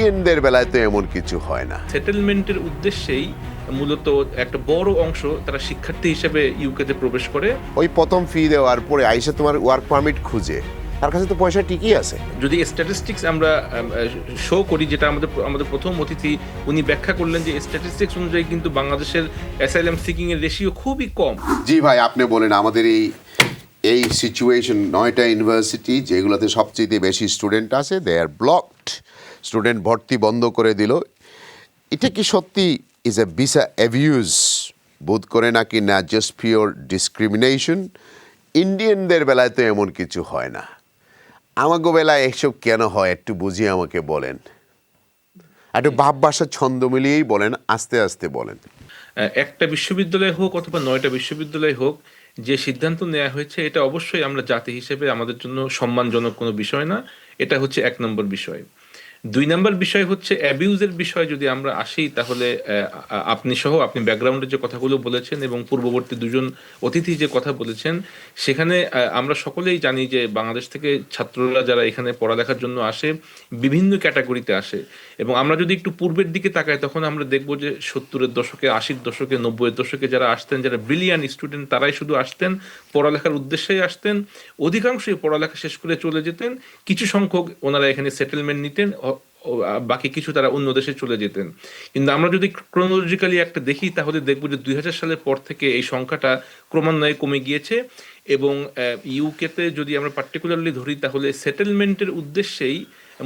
ইন্ডিয়ানদের বেলায় তো এমন কিছু হয় না। সেটেলমেন্টের উদ্দেশ্যেই মূলত একটা বড় অংশ তারা শিক্ষার্থী হিসেবে ইউকেতে প্রবেশ করে। ওই প্রথম ফি দেওয়ার পরে আইসা তোমার ওয়ার্ক পারমিট খুঁজে, তার কাছে তো পয়সা ঠিকই আছে। যদি স্ট্যাটিস্টিক্স আমরা শো করি, যেটা আমাদের প্রথম অতিথি উনি ব্যাখ্যা করলেন যে স্ট্যাটিস্টিক্স অনুযায়ী কিন্তু বাংলাদেশের অ্যাসাইলাম সিকিং এর রেশিও খুবই কম। জি ভাই, আপনি বলেন আমাদের এই সিচুয়েশন 9টা ইউনিভার্সিটি যেগুলোতে সবচেয়ে বেশি স্টুডেন্ট আছে, দে আর ব্লকড, স্টুডেন্ট ভর্তি বন্ধ করে দিল। এটা কি সত্যি ইজ এ ভিসা অ্যাবিউজ বোধ করে নাকি না জাস্ট পিওর ডিসক্রিমিনেশন? ইন্ডিয়ানদের বেলায় তো এমন কিছু হয় না, আমাকে বেলায় এসব কেন হয় একটু বুঝিয়ে আমাকে বলেন। একটু ভাব ভাষার ছন্দ মিলিয়েই বলেন, আস্তে আস্তে বলেন। একটা বিশ্ববিদ্যালয় হোক অথবা 9টা বিশ্ববিদ্যালয় হোক, যে সিদ্ধান্ত নেওয়া হয়েছে এটা অবশ্যই আমরা জাতি হিসেবে আমাদের জন্য সম্মানজনক কোনো বিষয় না। এটা হচ্ছে 1 নম্বর বিষয়। 2 নম্বর বিষয় হচ্ছে অ্যাবিউজের বিষয়। যদি আমরা আসি তাহলে আপনি সহ আপনি ব্যাকগ্রাউন্ডে যে কথাগুলো বলেছেন এবং পূর্ববর্তী দুজন অতিথি যে কথা বলেছেন, সেখানে আমরা সকলেই জানি যে বাংলাদেশ থেকে ছাত্ররা যারা এখানে পড়ালেখার জন্য আসে বিভিন্ন ক্যাটাগরিতে আসে। এবং আমরা যদি একটু পূর্বের দিকে তাকাই তখন আমরা দেখব যে 70-এর দশকে, 80-র দশকে, 90-এর দশকে যারা আসতেন, যারা ব্রিলিয়ান্ট স্টুডেন্ট, তারাই শুধু আসতেন, পড়ালেখার উদ্দেশ্যেই আসতেন। অধিকাংশই পড়ালেখা শেষ করে চলে যেতেন। কিছু সংখ্যক ওনারা এখানে সেটেলমেন্ট নিতেন, বাকি কিছু তারা অন্য দেশে চলে যেতেন। কিন্তু আমরা যদি ক্রোনোলজিক্যালি একটা দেখি তাহলে দেখব যে 2000 সালের পর থেকে এই সংখ্যাটা ক্রমান্বয়ে কমে গিয়েছে। এবং ইউকেতে যদি আমরা পার্টিকুলারলি ধরি তাহলে সেটেলমেন্টের উদ্দেশ্যেই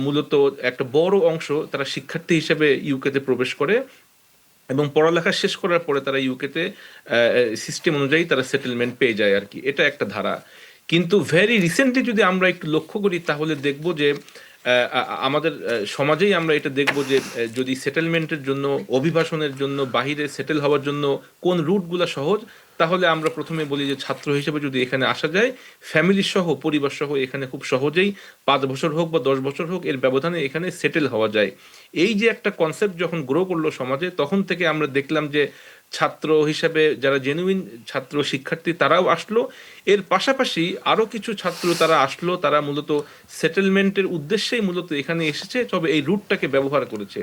মূলত একটা বড় অংশ তারা শিক্ষার্থী হিসেবে ইউকেতে প্রবেশ করে এবং পড়ালেখা শেষ করার পরে তারা ইউকেতে সিস্টেম অনুযায়ী তারা সেটেলমেন্ট পেয়ে যায় আর কি। এটা একটা ধারা। কিন্তু ভেরি রিসেন্টলি যদি আমরা একটু লক্ষ্য করি তাহলে দেখব যে আমাদের সমাজেই আমরা এটা দেখব যে যদি সেটেলমেন্টের জন্য, অভিবাসনের জন্য, বাহিরে সেটেল হওয়ার জন্য কোন রুটগুলো সহজ, তাহলে আমরা প্রথমে বলি যে ছাত্র হিসেবে যদি এখানে আসা যায়, ফ্যামিলি সহ, পরিবার সহ এখানে খুব সহজেই 5 বছর হোক বা 10 বছর হোক এর ব্যবধানে এখানে সেটেল হওয়া যায়। এই যে একটা কনসেপ্ট যখন গ্রো করলো সমাজে, তখন থেকে আমরা দেখলাম যে ছাত্র হিসেবে যারা জেনুইন ছাত্র শিক্ষার্থী তারাও আসলো। এর পাশাপাশি আরো কিছু ছাত্র তারা আসলো, তারা মূলত সেটেলমেন্টের উদ্দেশ্যেই মূলত এখানে এসেছে, তবে এই রুটটাকে ব্যবহার করেছে।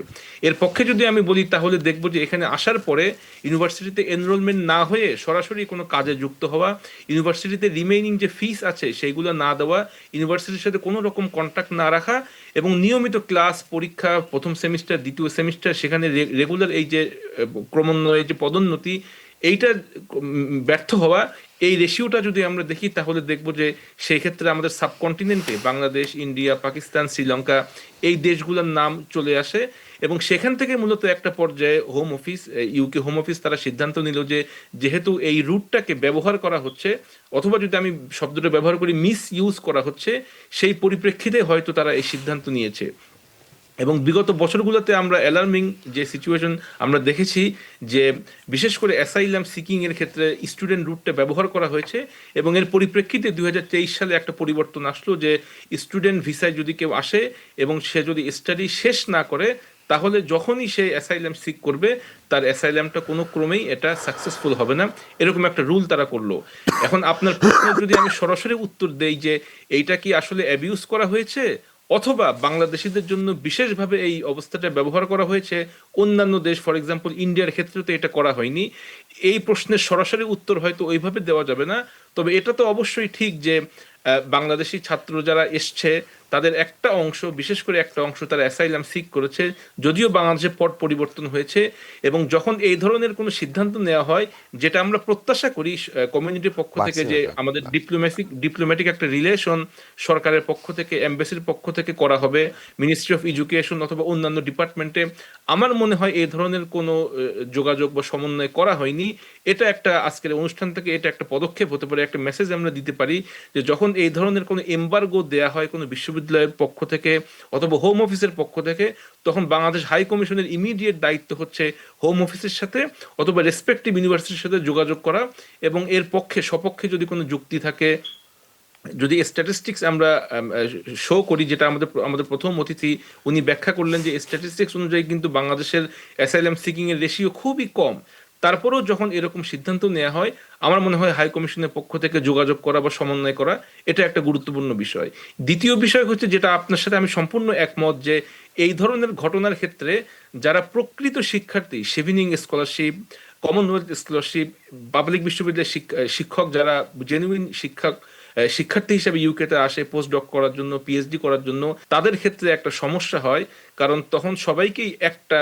এর পক্ষে যদি আমি বলি তাহলে দেখবো যে এখানে আসার পরে ইউনিভার্সিটিতে এনরোলমেন্ট না হয়ে সরাসরি কোনো কাজে যুক্ত হওয়া, ইউনিভার্সিটিতে রিমেইনিং যে ফিস আছে সেইগুলো না দেওয়া, ইউনিভার্সিটির সাথে কোনো রকম কন্ট্যাক্ট না রাখা এবং নিয়মিত ক্লাস, পরীক্ষা, প্রথম সেমিস্টার, দ্বিতীয় সেমিস্টার, সেখানে রেগুলার এই যে ক্রমান্বয়ে যে পদোন্নতি, এইটা ব্যর্থ হওয়া, এই রেশিওটা যদি আমরা দেখি তাহলে দেখব যে সেই ক্ষেত্রে আমাদের সাবকন্টিনেন্টে বাংলাদেশ, ইন্ডিয়া, পাকিস্তান, শ্রীলঙ্কা এই দেশগুলোর নাম চলে আসে। এবং সেখান থেকে মূলত একটা পর্যায়ে home office, UK home office তারা সিদ্ধান্ত নিল যে যেহেতু এই রুটটাকে ব্যবহার করা হচ্ছে, অথবা যদি আমি শব্দটা ব্যবহার করি মিস ইউজ করা হচ্ছে, সেই পরিপ্রেক্ষিতে হয়তো তারা এই সিদ্ধান্ত নিয়েছে। এবং বিগত বছরগুলোতে আমরা অ্যালার্মিং যে সিচুয়েশন আমরা দেখেছি যে বিশেষ করে অ্যাসাইলাম সিকিং এর ক্ষেত্রে স্টুডেন্ট রুটটা ব্যবহার করা হয়েছে। এবং এর পরিপ্রেক্ষিতে 2023 সালে একটা পরিবর্তন আসলো যে স্টুডেন্ট ভিসায় যদি কেউ আসে এবং সে যদি স্টাডি শেষ না করে, তাহলে যখনই সে অ্যাসাইলাম সিক করবে তার অ্যাসাইলামটা কোনো ক্রমেই এটা সাকসেসফুল হবে না, এরকম একটা রুল তারা করলো। এখন আপনার প্রশ্ন যদি আমি সরাসরি উত্তর দেই যে এইটা কি আসলে অ্যাবিউজ করা হয়েছে অথবা বাংলাদেশিদের জন্য বিশেষভাবে এই অবস্থাটা ব্যবহার করা হয়েছে, অন্যান্য দেশ ফর এক্সাম্পল ইন্ডিয়ার ক্ষেত্রে তো এটা করা হয়নি, এই প্রশ্নের সরাসরি উত্তর হয়তো ওইভাবে দেওয়া যাবে না। তবে এটা তো অবশ্যই ঠিক যে বাংলাদেশি ছাত্র যারা এসছে তাদের একটা অংশ, বিশেষ করে একটা অংশ তারা অ্যাসাইলাম সিক করেছে, যদিও বাংলাদেশে পট পরিবর্তন হয়েছে। এবং যখন এই ধরনের কোনো সিদ্ধান্ত নেওয়া হয়, যেটা আমরা প্রত্যাশা করি কমিউনিটির পক্ষ থেকে, যে আমাদের ডিপ্লোম্যাটিক একটা রিলেশন সরকারের পক্ষ থেকে, এমবাসির পক্ষ থেকে করা হবে, মিনিস্ট্রি অফ এডুকেশন অথবা অন্যান্য ডিপার্টমেন্টে, আমার মনে হয় এই ধরনের কোনো যোগাযোগ বা সমন্বয় করা হয়নি। এটা একটা আজকের অনুষ্ঠান থেকে এটা একটা পদক্ষেপ হতে পারে, একটা মেসেজ আমরা দিতে পারি যে যখন এই ধরনের কোনো এমবার্গো দেয়া হয় কোনো বিশ্ববিদ্যালয়ের পক্ষ থেকে অথবা হোম অফিসের পক্ষ থেকে, তখন বাংলাদেশ হাই কমিশনের ইমিডিয়েট দায়িত্ব হচ্ছে হোম অফিসের সাথে অথবা রেসপেক্টিভ ইউনিভার্সিটির সাথে যোগাযোগ করা এবং এর পক্ষে সপক্ষে যদি কোনো যুক্তি থাকে, যদি স্ট্যাটিস্টিক্স আমরা শো করি, যেটা আমাদের প্রথম অতিথি উনি ব্যাখ্যা করলেন যে স্ট্যাটিস্টিক্স অনুযায়ী কিন্তু বাংলাদেশের অ্যাসাইলাম সিকিং এর রেশিও খুবই কম, তারপরেও যখন এরকম সিদ্ধান্ত নেওয়া হয়, আমার মনে হয় হাই কমিশনের পক্ষ থেকে যোগাযোগ করা বা সমন্বয় করা এটা একটা গুরুত্বপূর্ণ বিষয়। দ্বিতীয় বিষয় হচ্ছে, যেটা আপনার সাথে আমি সম্পূর্ণ একমত, যে এই ধরনের ঘটনার ক্ষেত্রে যারা প্রকৃত শিক্ষার্থী, সেভিনিং স্কলারশিপ, কমনওয়েলথ স্কলারশিপ, পাবলিক বিশ্ববিদ্যালয়ের শিক্ষক যারা জেনুইন শিক্ষার্থী হিসেবে ইউকেতে আসে পোস্ট ডক করার জন্য, পিএইচডি করার জন্য, তাদের ক্ষেত্রে একটা সমস্যা হয়। কারণ তখন সবাইকেই একটা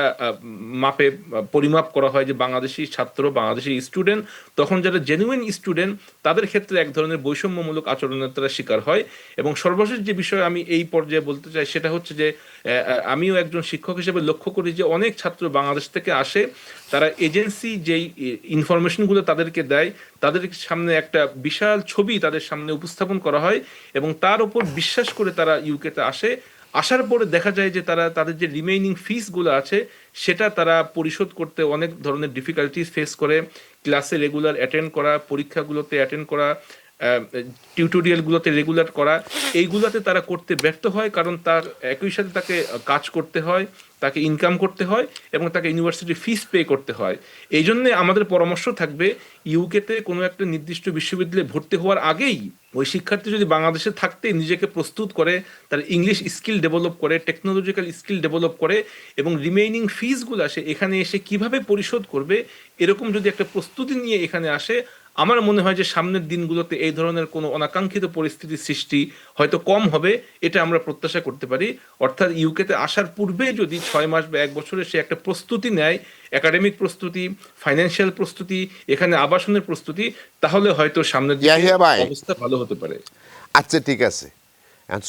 মাপে পরিমাপ করা হয় যে বাংলাদেশি ছাত্র, বাংলাদেশি স্টুডেন্ট। তখন যারা জেনুইন স্টুডেন্ট তাদের ক্ষেত্রে এক ধরনের বৈষম্যমূলক আচরণের তারা শিকার হয়। এবং সর্বশেষ যে বিষয় আমি এই পর্যায়ে বলতে চাই সেটা হচ্ছে যে আমিও একজন শিক্ষক হিসেবে লক্ষ্য করি যে অনেক ছাত্র বাংলাদেশ থেকে আসে, তারা এজেন্সি যেই ইনফরমেশনগুলো তাদেরকে দেয়, তাদের সামনে একটা বিশাল ছবি তাদের সামনে উপস্থাপন করা হয় এবং তার উপর বিশ্বাস করে তারা ইউকেতে আসে। আসার পরে দেখা যায় যে তারা তাদের যে রিমেইনিং ফিসগুলো আছে সেটা তারা পরিশোধ করতে অনেক ধরনের ডিফিকাল্টিস ফেস করে। ক্লাসে রেগুলার অ্যাটেন্ড করা, পরীক্ষাগুলোতে অ্যাটেন্ড করা, টিউটোরিয়ালগুলোতে রেগুলার করা, এইগুলোতে তারা করতে ব্যর্থ হয়। কারণ তার একই সাথে তাকে কাজ করতে হয়, তাকে ইনকাম করতে হয় এবং তাকে ইউনিভার্সিটি ফিস পে করতে হয়। এই জন্যে আমাদের পরামর্শ থাকবে, ইউকেতে কোনো একটা নির্দিষ্ট বিশ্ববিদ্যালয়ে ভর্তি হওয়ার আগেই ওই শিক্ষার্থী যদি বাংলাদেশে থাকতে নিজেকে প্রস্তুত করে, তার ইংলিশ স্কিল ডেভেলপ করে, টেকনোলজিক্যাল স্কিল ডেভেলপ করে এবং রিমেইনিং ফিসগুলো আসে এখানে এসে কিভাবে পরিশোধ করবে, এরকম যদি একটা প্রস্তুতি নিয়ে এখানে আসে, আমার মনে হয় যে সামনের দিনগুলোতে এই ধরনের কোনো অনাকাঙ্ক্ষিত পরিস্থিতির সৃষ্টি হয়তো কম হবে, এটা আমরা প্রত্যাশা করতে পারি। অর্থাৎ ইউকেতে আসার পূর্বে যদি 6 মাস বা 1 বছরে সে একটা প্রস্তুতি নেয়, একাডেমিক প্রস্তুতি, ফাইন্যান্সিয়াল প্রস্তুতি, এখানে আবাসনের প্রস্তুতি, তাহলে হয়তো সামনের দিকে ইয়াহিয়া ভাই। অবস্থা ভালো হতে পারে। আচ্ছা, ঠিক আছে।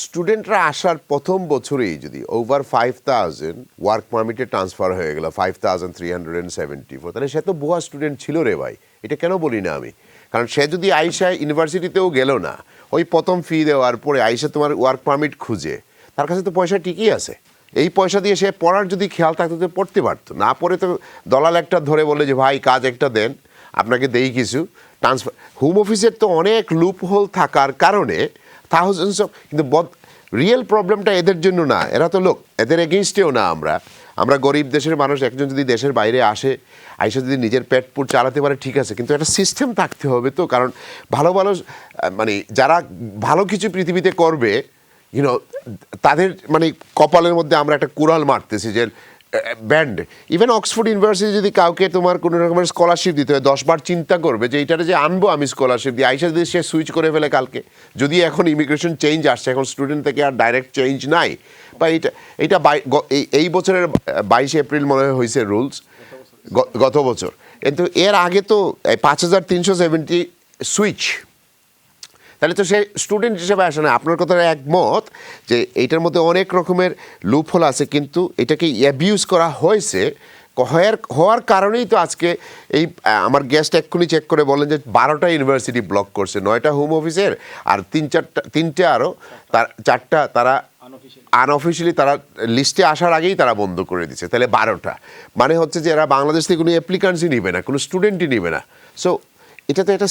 স্টুডেন্টরা আসার প্রথম বছরেই যদি ওভার 5,000 ওয়ার্ক পারমিটে ট্রান্সফার হয়ে গেল, 5,374, তাহলে সে তো ভুয়া স্টুডেন্ট ছিল রে ভাই। এটা কেন বলি না আমি? কারণ সে যদি আইসা ইউনিভার্সিটিতেও গেল না, ওই প্রথম ফি দেওয়ার পরে আইসা তোমার ওয়ার্ক পারমিট খুঁজে, তার কাছে তো পয়সা ঠিকই আছে। এই পয়সা দিয়ে সে পড়ার যদি খেয়াল থাকতো তো পড়তে পারতো, না পড়ে তো দলাল একটা ধরে বলে যে ভাই কাজ একটা দেন, আপনাকে দেই কিছু ট্রান্সফার। হোম অফিসের তো অনেক লুপ হোল থাকার কারণে থাউজেন্ডস অফ, কিন্তু রিয়েল প্রবলেমটা এদের জন্য না, এরা তো লোক, এদের এগেনস্টেও না। আমরা গরিব দেশের মানুষ, একজন যদি দেশের বাইরে আসে, আইসা যদি নিজের পেট পুট চালাতে পারে ঠিক আছে, কিন্তু একটা সিস্টেম থাকতে হবে তো। কারণ ভালো ভালো মানে যারা ভালো কিছু পৃথিবীতে করবে, তাদের মানে কপালের মধ্যে আমরা একটা কুড়াল মারতেছি যে ব্যান্ড। ইভেন অক্সফোর্ড ইউনিভার্সিটি যদি কাউকে তোমার কোনো রকমের স্কলারশিপ দিতে হয়, 10 বার চিন্তা করবে যে এইটারে যে আনবো আমি স্কলারশিপ দিয়ে, আইসা যদি সে সুইচ করে ফেলে কালকে, যদি এখন ইমিগ্রেশন চেঞ্জ আসছে, এখন স্টুডেন্ট থেকে আর ডাইরেক্ট চেঞ্জ নাই, বা এইটা এই বছরের 22 এপ্রিল মনে হয় হয়েছে রুলস, গত বছর। কিন্তু এর আগে তো 5,370 সুইচ। তাহলে তো সে স্টুডেন্ট হিসেবে আসে না। আপনার কথা একমত যে এইটার মধ্যে অনেক রকমের লুপহোল আছে, কিন্তু এটাকে অ্যাবিউজ করা হয়েছে। হওয়ার কারণেই তো আজকে এই আমার গেস্ট এক্ষুনি চেক করে বলেন যে 12টা ইউনিভার্সিটি ব্লক করছে, 9টা হোম অফিসের, আর 3টে আরও, তার 4টা তারা আনঅফিসিয়ালি তারা লিস্টে আসার আগেই তারা বন্ধ করে দিচ্ছে। তাহলে 12টা মানে হচ্ছে যে এরা বাংলাদেশ থেকে কোনো অ্যাপ্লিকান্টসই নিবে না, কোনো স্টুডেন্টই নিবে না। সো এটা তো একটা